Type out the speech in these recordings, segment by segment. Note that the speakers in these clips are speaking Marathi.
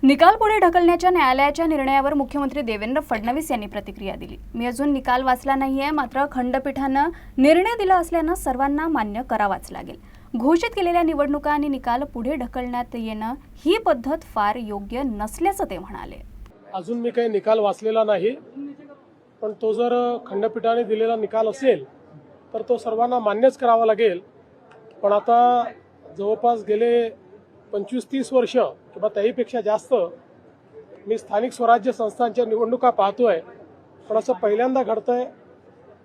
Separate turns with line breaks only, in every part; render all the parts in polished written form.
निकाल पुढे ढकलण्याच्या न्यायालयाच्या निर्णयावर मुख्यमंत्री देवेंद्र फडणवीस यांनी प्रतिक्रिया दिली। मी अजून निकाल वाचला नाहीये, मात्र खंडपीठानं निर्णय दिला असल्यानं सर्वांना मान्य करावाच लागेल। घोषित केलेल्या निवडणुका आणि निकाल पुढे ढकलण्यात येणं ही पद्धत फार योग्य नसल्याचं ते म्हणाले।
अजून मी काही निकाल वाचलेला नाही, पण तो जर खंडपीठाने दिलेला निकाल असेल तर तो सर्वांना मान्यच करावा लागेल। पण आता जवळपास गेले 25-30 वर्ष किंवा त्याहीपेक्षा जास्त मी स्थानिक स्वराज्य संस्थांच्या निवडणुका पाहतोय, पण असं पहिल्यांदा घडतंय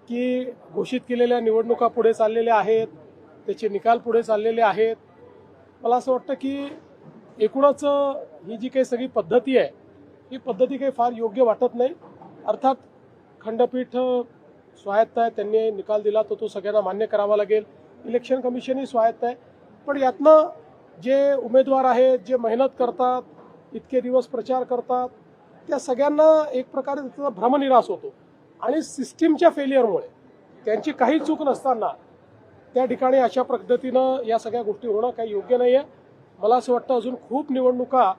की घोषित केलेल्या निवडणुका पुढे चाललेल्या आहेत, त्याचे निकाल पुढे चाललेले आहेत। मला असं वाटतं की एकूणच ही जी काही सगळी पद्धती आहे ही पद्धती काही फार योग्य वाटत नाही। अर्थात खंडपीठ स्वायत्त आहे, त्यांनी निकाल दिला तर तो सगळ्यांना मान्य करावा लागेल। इलेक्शन कमिशनही स्वायत्त आहे, पण यातनं जे उमेदवार आहेत, जे मेहनत करतात, इतके दिवस प्रचार करतात, त्या सगळ्यांना एक प्रकारे त्याचा भ्रमनिरास होतो आणि सिस्टीमच्या फेलियरमुळे त्यांची काही चूक नसताना त्या ठिकाणी अशा पद्धतीनं या सगळ्या गोष्टी होणं काही योग्य नाही आहे। मला असं वाटतं अजून खूप निवडणुका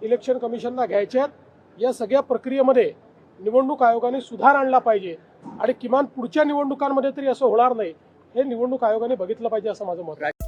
इलेक्शन कमिशनला घ्यायच्या आहेत। या सगळ्या प्रक्रियेमध्ये निवडणूक आयोगाने सुधार आणला पाहिजे आणि किमान पुढच्या निवडणुकांमध्ये तरी असं होणार नाही हे निवडणूक आयोगाने बघितलं पाहिजे असं माझं मत आहे।